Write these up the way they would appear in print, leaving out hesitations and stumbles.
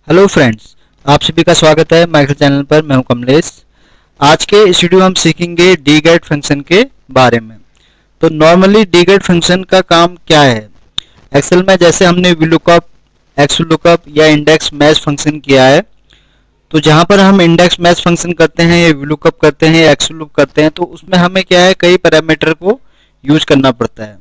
Hello friends, आप सभी का स्वागत है माइक्रो चैनल पर। मैं हूं कमलेश। आज के इस वीडियो में हम सीखेंगे डीगेट फंक्शन के बारे में। तो नॉर्मली डीगेट फंक्शन का काम क्या है? एक्सेल में जैसे हमने VLOOKUP, XLOOKUP या इंडेक्स मैच फंक्शन किया है, तो जहां पर हम इंडेक्स मैच फंक्शन करते हैं या VLOOKUP करते हैं या XLOOKUP करते हैं, तो उसमें हमें क्या है, कई पैरामीटर को यूज करना पड़ता है।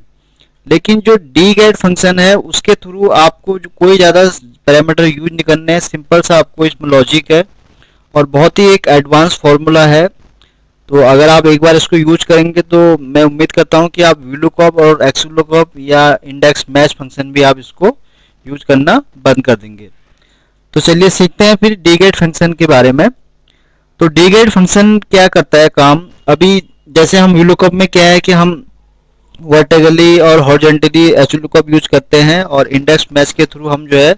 लेकिन जो डीगेट फंक्शन है उसके थ्रू आपको जो कोई ज़्यादा पैरामीटर यूज नहीं करने हैं, सिंपल सा आपको इसमें लॉजिक है और बहुत ही एक एडवांस फॉर्मूला है। तो अगर आप एक बार इसको यूज करेंगे तो मैं उम्मीद करता हूं कि आप VLOOKUP और XLOOKUP या इंडेक्स मैच फंक्शन भी आप इसको यूज करना बंद कर देंगे। तो चलिए सीखते हैं फिर डीगेट फंक्शन के बारे में। तो डीगेट फंक्शन क्या करता है काम? अभी जैसे हम VLOOKUP में क्या है कि हम वर्टिकली और हॉरिजॉन्टली XLOOKUP यूज करते हैं और इंडेक्स मैच के थ्रू हम जो है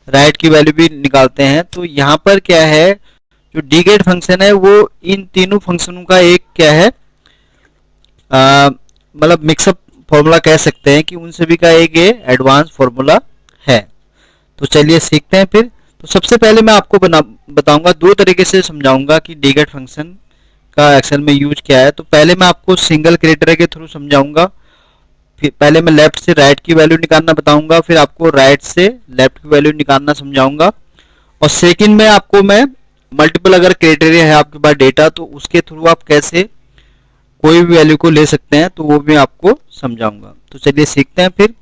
राइट की वैल्यू भी निकालते हैं। तो यहाँ पर क्या है, जो डीगेट फंक्शन है वो इन तीनों फंक्शनों का एक क्या है, मतलब मिक्सअप फॉर्मूला कह सकते हैं कि उन सभी का एक ये एडवांस फॉर्मूला है। तो चलिए सीखते हैं फिर। तो सबसे पहले मैं आपको बताऊंगा, दो तरीके से समझाऊंगा कि डीगेट फंक्शन का एक्सेल में यूज क्या है। तो पहले मैं आपको सिंगल क्राइटेरिया के थ्रू समझाऊंगा, फिर पहले मैं लेफ्ट से राइट की वैल्यू निकालना बताऊंगा, फिर आपको राइट से लेफ्ट की वैल्यू निकालना समझाऊंगा, और सेकंड में आपको मैं मल्टीपल अगर क्राइटेरिया है आपके पास डेटा, तो उसके थ्रू आप कैसे कोई भी वैल्यू को ले सकते हैं, तो वो भी आपको समझाऊंगा। तो चलिए सीखते हैं फिर।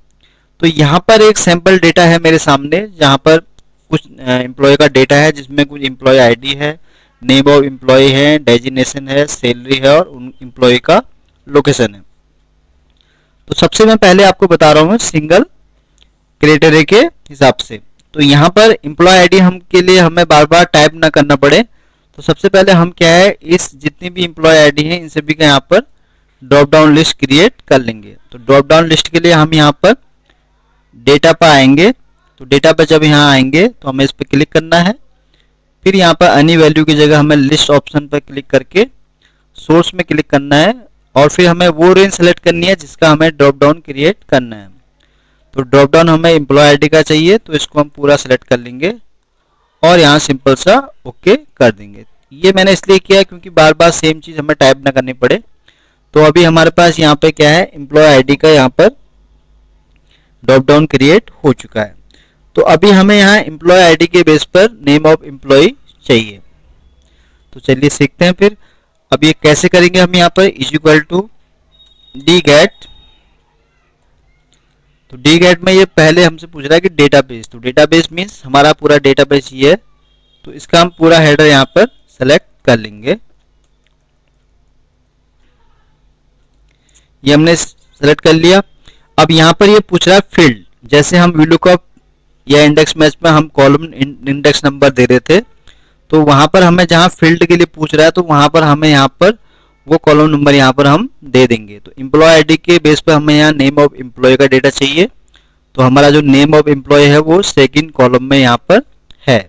तो यहाँ पर एक सैंपल डेटा है मेरे सामने, जहाँ पर कुछ एम्प्लॉय का डेटा है, जिसमें कुछ एम्प्लॉय आईडी है, नेम ऑफ एम्प्लॉय है, डेजिग्नेशन है, सैलरी है और उन एम्प्लॉय का लोकेशन है। तो सबसे मैं पहले आपको बता रहा हूँ सिंगल क्राइटेरिया के हिसाब से। तो यहाँ पर एम्प्लॉय आईडी हम के लिए हमें बार बार टाइप ना करना पड़े, तो सबसे पहले हम क्या है, इस जितनी भी एम्प्लॉय आईडी है इन सभी का यहाँ पर ड्रॉप डाउन लिस्ट क्रिएट कर लेंगे। तो ड्रॉप डाउन लिस्ट के लिए हम यहाँ पर डेटा पर आएंगे। तो डेटा पर जब यहाँ आएंगे तो हमें इस पर क्लिक करना है, फिर यहाँ पर एनी वैल्यू की जगह हमें लिस्ट ऑप्शन पर क्लिक करके सोर्स में क्लिक करना है, और फिर हमें वो रेंज सेलेक्ट करनी है जिसका हमें ड्रॉप डाउन क्रिएट करना है। तो ड्रॉप डाउन हमें एम्प्लॉय आईडी का चाहिए, तो इसको हम पूरा सेलेक्ट कर लेंगे और यहाँ सिंपल सा ओके कर देंगे। ये मैंने इसलिए किया क्योंकि बार बार सेम चीज़ हमें टाइप ना करनी पड़े। तो अभी हमारे पास यहाँ पे क्या है, एम्प्लॉय आईडी का यहाँ पर ड्रॉप डाउन क्रिएट हो चुका है। तो अभी हमें यहाँ एम्प्लॉय आईडी के बेस पर नेम ऑफ एम्प्लॉय चाहिए। तो चलिए सीखते हैं फिर। अब ये कैसे करेंगे, हम यहाँ पर इज इक्वल टू डीगेट। तो डीगेट में ये पहले हमसे पूछ रहा है कि डेटाबेस, तो डेटाबेस मीन्स हमारा पूरा डेटाबेस ये है, तो इसका हम पूरा हेडर यहाँ पर सेलेक्ट कर लेंगे। ये हमने सेलेक्ट कर लिया। अब यहाँ पर ये पूछ रहा है फील्ड, जैसे हम VLOOKUP या इंडेक्स मैच में हम कॉलम इंडेक्स नंबर दे रहे थे, तो वहां पर हमें जहां फील्ड के लिए पूछ रहा है तो वहां पर हमें यहाँ पर वो कॉलम नंबर यहाँ पर हम दे देंगे। तो एम्प्लॉय आईडी के बेस पर हमें यहाँ नेम ऑफ एम्प्लॉय का डेटा चाहिए, तो हमारा जो नेम ऑफ एम्प्लॉय है वो सेकंड कॉलम में यहाँ पर है।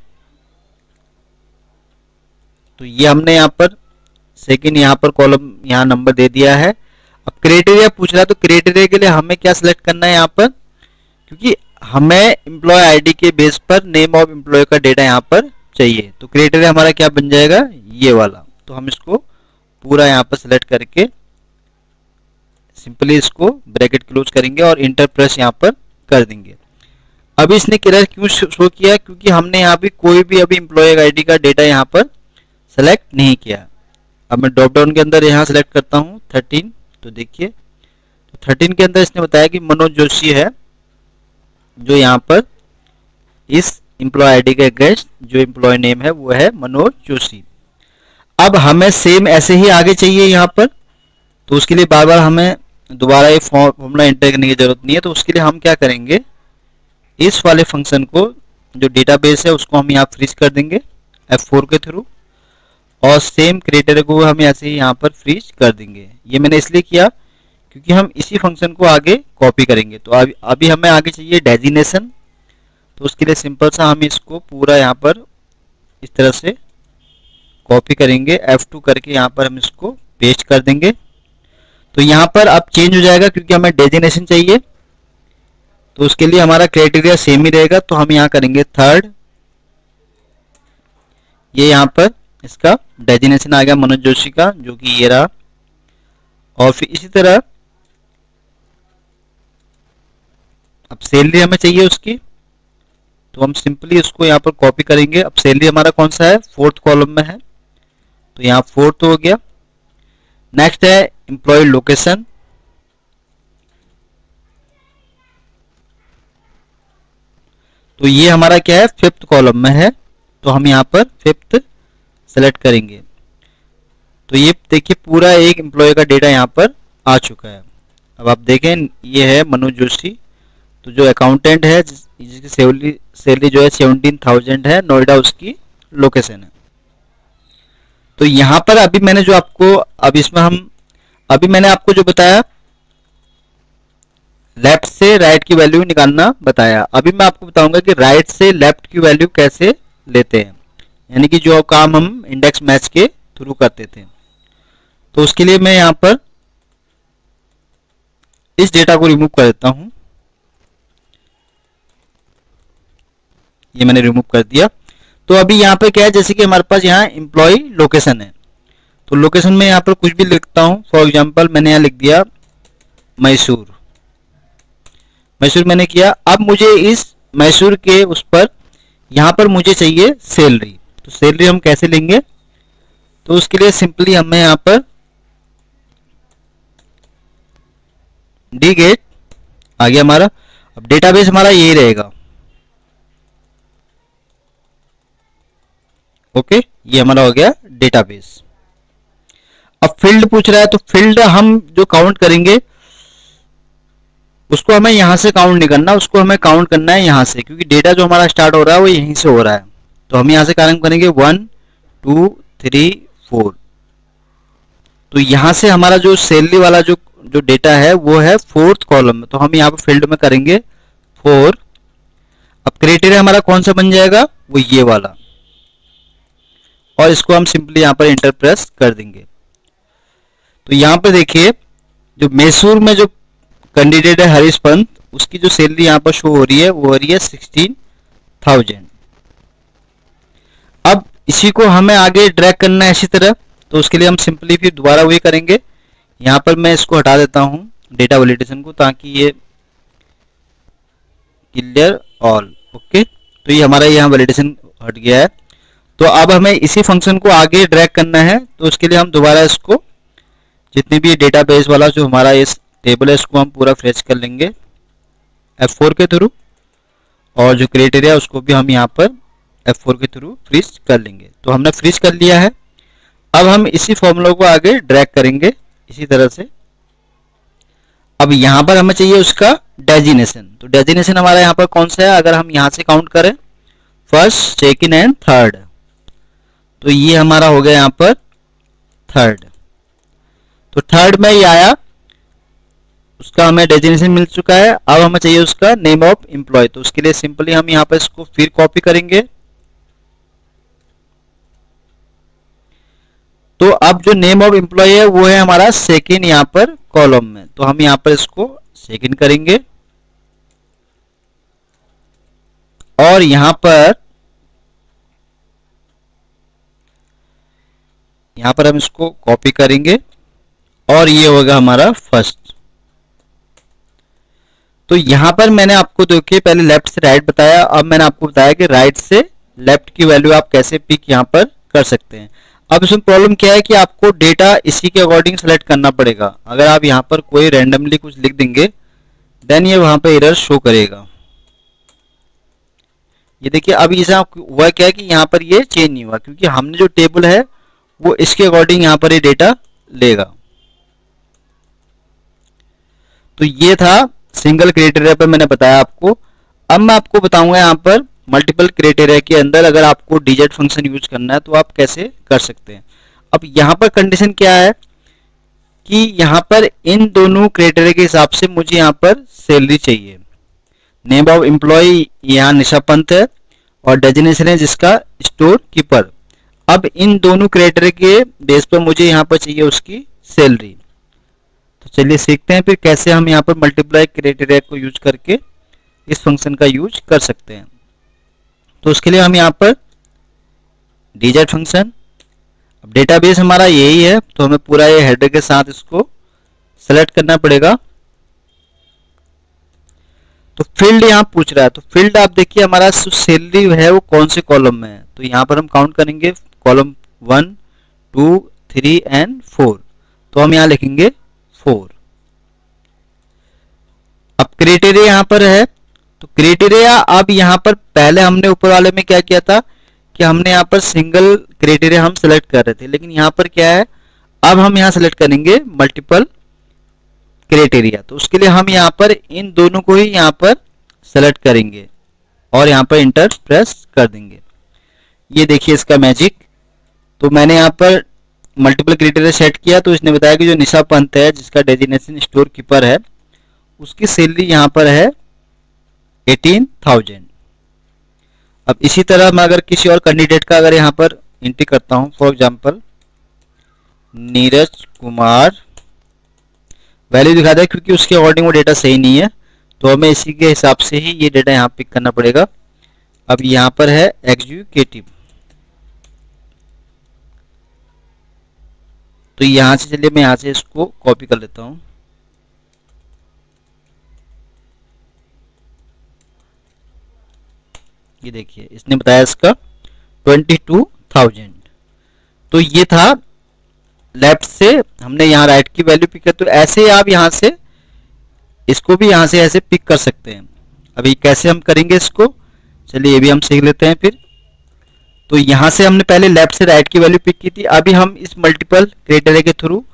तो ये हमने यहाँ पर सेकंड यहाँ पर कॉलम यहाँ नंबर दे दिया है। अब क्राइटेरिया पूछ रहा है, तो क्राइटेरिया के लिए हमें क्या सिलेक्ट करना है यहाँ पर, क्योंकि हमें एम्प्लॉय आईडी के बेस पर नेम ऑफ एम्प्लॉय का डेटा यहाँ पर चाहिए। तो क्राइटेरिया हमारा क्या बन जाएगा, ये वाला। तो हम इसको पूरा यहाँ पर सिलेक्ट करके सिंपली इसको ब्रैकेट क्लोज करेंगे और इंटर प्रेस यहाँ पर कर देंगे। अभी इसने एरर क्यों शो किया, क्योंकि हमने यहाँ पे कोई भी अभी एम्प्लॉय आईडी का डेटा यहाँ पर सेलेक्ट नहीं किया। अब मैं ड्रॉप डाउन के अंदर यहाँ सेलेक्ट करता हूँ 13। तो देखिए, तो 13 के अंदर इसने बताया कि मनोज जोशी है, जो यहाँ पर इस एम्प्लॉय आईडी का अगेंस्ट जो एम्प्लॉय नेम है वो है मनोज जोशी। अब हमें सेम ऐसे ही आगे चाहिए यहाँ पर, तो उसके लिए बार बार हमें दोबारा ये फॉर्मूला एंटर करने की जरूरत नहीं है। तो उसके लिए हम क्या करेंगे, इस वाले फंक्शन को जो डेटाबेस है उसको हम यहाँ फ्रीज कर देंगे F4 के थ्रू, और सेम क्राइटेरिया को हम ऐसे ही यहाँ पर फ्रीज कर देंगे। ये मैंने इसलिए किया क्योंकि हम इसी फंक्शन को आगे कॉपी करेंगे। तो अभी हमें आगे चाहिए डेजिग्नेशन, तो उसके लिए सिंपल सा हम इसको पूरा यहाँ पर इस तरह से कॉपी करेंगे, F2 करके यहाँ पर हम इसको पेस्ट कर देंगे। तो यहाँ पर अब चेंज हो जाएगा क्योंकि हमें डेजिग्नेशन चाहिए, तो उसके लिए हमारा क्राइटेरिया सेम ही रहेगा। तो हम यहाँ करेंगे थर्ड ये यहाँ पर इसका डेजिनेशन आ गया मनोज जोशी का, जो कि ये रहा। और फिर इसी तरह अब सैलरी हमें चाहिए उसकी, तो हम सिंपली उसको यहाँ पर कॉपी करेंगे। अब सैलरी हमारा कौन सा है, फोर्थ कॉलम में है, तो यहाँ फोर्थ हो गया। नेक्स्ट है एम्प्लॉय लोकेशन, तो ये हमारा क्या है, फिफ्थ कॉलम में है, तो हम यहाँ पर फिफ्थ सेलेक्ट करेंगे। तो ये देखिए पूरा एक एम्प्लॉय का डेटा यहाँ पर आ चुका है। अब आप देखें ये है मनोज जोशी, तो जो अकाउंटेंट है जिसकी सैलरी जो है 17,000 है, नोएडा उसकी लोकेशन है। तो यहाँ पर अभी मैंने जो आपको अभी मैंने आपको जो बताया लेफ्ट से राइट की वैल्यू निकालना बताया। अभी मैं आपको बताऊंगा कि राइट से लेफ्ट की वैल्यू कैसे लेते हैं, यानी कि जो काम हम इंडेक्स मैच के थ्रू करते थे। तो उसके लिए मैं यहाँ पर इस डेटा को रिमूव कर देता हूं। ये मैंने रिमूव कर दिया। तो अभी यहाँ पे क्या है, जैसे कि हमारे पास यहाँ एम्प्लॉय लोकेशन है, तो लोकेशन में यहाँ पर कुछ भी लिखता हूँ। फॉर एग्जांपल मैंने यहाँ लिख दिया मैसूर, मैसूर मैंने किया। अब मुझे इस मैसूर के उस पर यहाँ पर मुझे चाहिए सैलरी, तो सैलरी हम कैसे लेंगे, तो उसके लिए सिंपली हमें यहाँ पर डी गेट आ गया हमारा। अब डेटाबेस हमारा यही रहेगा, ओके, ये हमारा हो गया डेटाबेस। अब फील्ड पूछ रहा है, तो फील्ड हम जो काउंट करेंगे उसको हमें यहां से काउंट नहीं करना, उसको हमें काउंट करना है यहां से, क्योंकि डेटा जो हमारा स्टार्ट हो रहा है वो यहीं से हो रहा है। तो हम यहां से काउंट करेंगे 1 2 3 4। तो यहां से हमारा जो सैलरी वाला जो डेटा है वो है फोर्थ कॉलम में, तो हम यहाँ पर फील्ड में करेंगे 4। अब क्राइटेरिया हमारा कौन सा बन जाएगा, वो ये वाला, और इसको हम सिंपली यहाँ पर इंटर प्रेस कर देंगे। तो यहाँ पर देखिए जो मैसूर में जो कैंडिडेट है हरीश पंत, उसकी जो सैलरी यहाँ पर शो हो रही है वो हो रही है 16,000। अब इसी को हमें आगे ड्रैग करना है इसी तरह, तो उसके लिए हम सिंपली फिर दोबारा वही करेंगे। यहाँ पर मैं इसको हटा देता हूँ डेटा वैलिडेशन को, ताकि ये क्लियर ऑल, ओके। तो ये हमारा यहाँ वैलिडेशन हट गया है। तो अब हमें इसी फंक्शन को आगे ड्रैग करना है, तो उसके लिए हम दोबारा इसको जितनी भी डेटाबेस वाला जो हमारा इस टेबल है इसको हम पूरा फ्रेश कर लेंगे F4 के थ्रू, और जो क्राइटेरिया उसको भी हम यहाँ पर F4 के थ्रू फ्रीज कर लेंगे। तो हमने फ्रीज कर लिया है। अब हम इसी फॉर्मूला को आगे ड्रैग करेंगे इसी तरह से। अब यहाँ पर हमें चाहिए उसका डेजिनेशन, तो डेजिनेशन हमारा यहाँ पर कौन सा है, अगर हम यहाँ से काउंट करें फर्स्ट सेकंड एंड थर्ड, तो ये हमारा हो गया यहाँ पर थर्ड। तो थर्ड में ये आया, उसका हमें डेजिनेशन मिल चुका है। अब हमें चाहिए उसका नेम ऑफ एम्प्लॉय, तो उसके लिए सिंपली हम यहाँ पर इसको फिर कॉपी करेंगे। तो अब जो नेम ऑफ एम्प्लॉय है वो है हमारा सेकंड यहाँ पर कॉलम में, तो हम यहाँ पर इसको सेकंड करेंगे, और यहाँ पर हम इसको कॉपी करेंगे, और ये होगा हमारा फर्स्ट। तो यहाँ पर मैंने आपको देखिए पहले लेफ्ट से राइट बताया, अब मैंने आपको बताया कि राइट से लेफ्ट की वैल्यू आप कैसे पिक यहाँ पर कर सकते हैं। अब इसमें प्रॉब्लम क्या है कि आपको डेटा इसी के अकॉर्डिंग सेलेक्ट करना पड़ेगा। अगर आप यहाँ पर कोई रैंडमली कुछ लिख देंगे देन ये वहां पर एरर शो करेगा। ये देखिए अब इसे हुआ क्या है कि यहाँ पर ये चेंज नहीं हुआ, क्योंकि हमने जो टेबल है वो इसके अकॉर्डिंग यहाँ पर ये डेटा लेगा। तो ये था सिंगल क्राइटेरिया पर मैंने बताया आपको। अब मैं आपको बताऊंगा यहाँ पर मल्टीपल क्राइटेरिया के अंदर अगर आपको डिजिट फंक्शन यूज करना है तो आप कैसे कर सकते हैं। अब यहाँ पर कंडीशन क्या है कि यहाँ पर इन दोनों क्राइटेरिया के हिसाब से मुझे यहाँ पर सैलरी चाहिए। नेम ऑफ एम्प्लॉय यहाँ निशा पंत है और डेजिग्नेशन है जिसका स्टोर कीपर। अब इन दोनों क्राइटेरिया के बेस पर मुझे यहाँ पर चाहिए उसकी सैलरी। तो चलिए सीखते हैं फिर कैसे हम यहाँ पर मल्टीप्लाई क्राइटेरिया को यूज करके इस फंक्शन का यूज कर सकते हैं। तो उसके लिए हम यहाँ पर dz फंक्शन। अब डेटाबेस हमारा यही है, तो हमें पूरा ये हेडर के साथ इसको सेलेक्ट करना पड़ेगा। तो फील्ड यहाँ पूछ रहा है, तो फील्ड आप देखिए हमारा सैलरी है वो कौन से कॉलम में है, तो यहाँ पर हम काउंट करेंगे कॉलम 1 2 3 एंड 4, तो हम यहाँ लिखेंगे 4। अब क्राइटेरिया यहाँ पर है, तो क्राइटेरिया अब यहाँ पर पहले हमने ऊपर वाले में क्या किया था कि हमने यहाँ पर सिंगल क्राइटेरिया हम सेलेक्ट कर रहे थे, लेकिन यहाँ पर क्या है, अब हम यहाँ सेलेक्ट करेंगे मल्टीपल क्राइटेरिया। तो उसके लिए हम यहाँ पर इन दोनों को ही यहाँ पर सेलेक्ट करेंगे और यहाँ पर इंटर प्रेस कर देंगे। ये देखिए इसका मैजिक। तो मैंने यहाँ पर मल्टीपल क्राइटेरिया सेट किया, तो इसने बताया कि जो निशा पंत है जिसका डेजिग्नेशन स्टोर कीपर है, उसकी सैलरी यहाँ पर है 18,000। अब इसी तरह मैं अगर किसी और कैंडिडेट का अगर यहाँ पर एंट्री करता हूँ, for example Neeraj Kumar, value दिखा दे क्योंकि उसके अकॉर्डिंग वो डेटा सही नहीं है, तो हमें इसी के हिसाब से ही ये डेटा यहाँ पिक करना पड़ेगा। अब यहाँ पर है एग्जीक्यूटिव, तो यहाँ से चलिए मैं यहाँ से इसको कॉपी कर लेता हूँ। ये देखिए इसने बताया इसका 22,000। तो ये था लेफ्ट से हमने यहाँ राइट की वैल्यू पिक कर, तो ऐसे आप यहाँ से इसको भी यहाँ से ऐसे पिक कर सकते हैं। अभी कैसे हम करेंगे इसको, चलिए ये भी हम सीख लेते हैं फिर। तो यहाँ से हमने पहले लेफ्ट से राइट की वैल्यू पिक की थी, अभी हम इस मल्टीपल क्राइटेरिया के थ्रू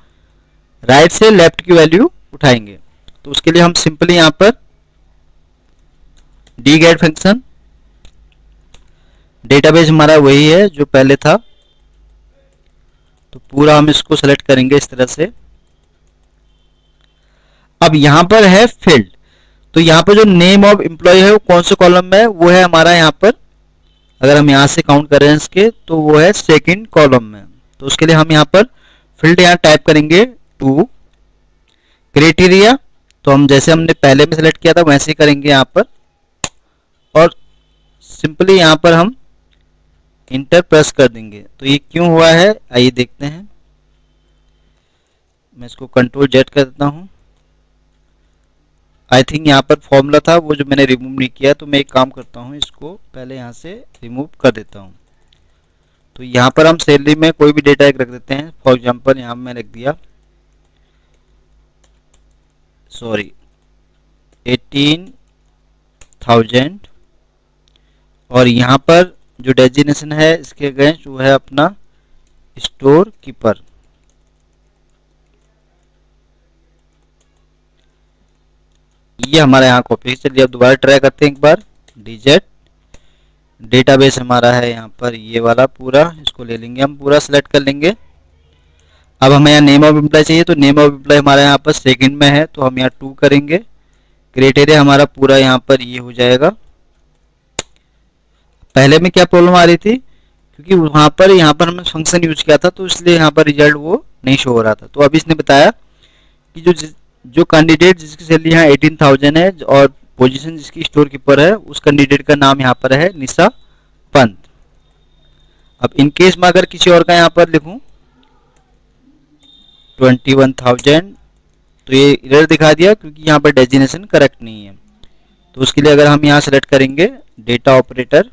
राइट से लेफ्ट की वैल्यू उठाएंगे। तो उसके लिए हम सिंपली यहाँ पर डीगेट फंक्शन, डेटाबेस हमारा वही है जो पहले था, तो पूरा हम इसको सेलेक्ट करेंगे इस तरह से। अब यहाँ पर है फील्ड, तो यहाँ पर जो नेम ऑफ एम्प्लॉय है वो कौन से कॉलम में है, वो है हमारा यहाँ पर, अगर हम यहाँ से काउंट करें इसके, तो वो है सेकंड कॉलम में। तो उसके लिए हम यहाँ पर फील्ड यहाँ टाइप करेंगे 2। क्राइटेरिया तो हम जैसे हमने पहले में सेलेक्ट किया था वैसे ही करेंगे यहाँ पर, और सिंपली यहाँ पर हम इंटर प्रेस कर देंगे। तो ये क्यों हुआ है आइए देखते हैं। मैं इसको कंट्रोल जेड कर देता हूँ। आई थिंक यहाँ पर फॉर्मूला था वो जो मैंने रिमूव नहीं किया, तो मैं एक काम करता हूँ इसको पहले यहाँ से रिमूव कर देता हूँ। तो यहाँ पर हम सैलरी में कोई भी डेटा एक रख देते हैं, फॉर एग्जांपल यहाँ मैं रख दिया 18,000, और यहाँ पर जो डेजिग्नेशन है इसके अगेंस्ट वो है अपना स्टोर कीपर। ये हमारे यहाँ कॉपी। चलिए अब दोबारा ट्राई करते हैं एक बार। डीजेट डेटाबेस हमारा है यहाँ पर ये वाला पूरा, इसको ले लेंगे हम, पूरा सेलेक्ट कर लेंगे। अब हमें यहाँ नेम ऑफ एम्प्लॉय चाहिए, तो नेम ऑफ एम्प्लॉय हमारा यहाँ पर सेकंड में है, तो हम यहाँ 2 करेंगे। क्राइटेरिया हमारा पूरा यहाँ पर ये हो जाएगा। पहले में क्या प्रॉब्लम आ रही थी, क्योंकि वहाँ पर यहाँ पर हमने फंक्शन यूज किया था, तो इसलिए यहाँ पर रिजल्ट वो नहीं शो हो रहा था। तो अभी इसने बताया कि जो कैंडिडेट जिसकी सैलरी यहाँ 18,000 है और पोजीशन जिसकी स्टोर कीपर है, उस कैंडिडेट का नाम यहाँ पर है निशा पंत। अब इन केस में अगर किसी और का यहाँ पर लिखूं 21,000, तो ये एरर दिखा दिया क्योंकि यहाँ पर डेजिग्नेशन करेक्ट नहीं है। तो उसके लिए अगर हम यहाँ सेलेक्ट करेंगे डेटा ऑपरेटर,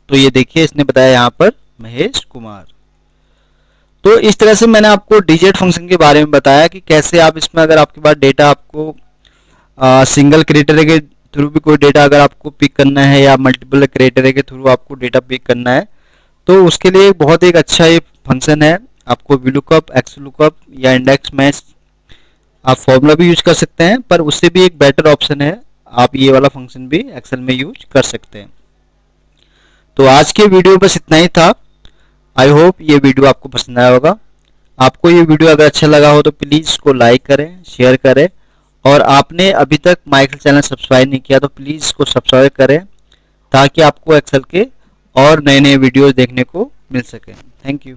तो ये देखिए इसने बताया यहाँ पर महेश कुमार। तो इस तरह से मैंने आपको डीजेट फंक्शन के बारे में बताया कि कैसे आप इसमें अगर आपके पास डेटा आपको सिंगल क्राइटेरिया के थ्रू भी कोई डेटा अगर आपको पिक करना है या मल्टीपल क्राइटेरिया के थ्रू आपको डेटा पिक करना है, तो उसके लिए बहुत एक अच्छा ये फंक्शन है। आपको VLOOKUP, XLOOKUP या इंडेक्स मैच आप फॉर्मूला भी यूज कर सकते हैं, पर उससे भी एक बेटर ऑप्शन है, आप ये वाला फंक्शन भी एक्सेल में यूज कर सकते हैं। तो आज के वीडियो बस इतना ही था। आई होप ये वीडियो आपको पसंद आया होगा। आपको ये वीडियो अगर अच्छा लगा हो तो प्लीज़ इसको लाइक करें, शेयर करें, और आपने अभी तक माय एक्सेल चैनल सब्सक्राइब नहीं किया तो प्लीज़ इसको सब्सक्राइब करें, ताकि आपको एक्सेल के और नए नए वीडियोस देखने को मिल सके। Thank you.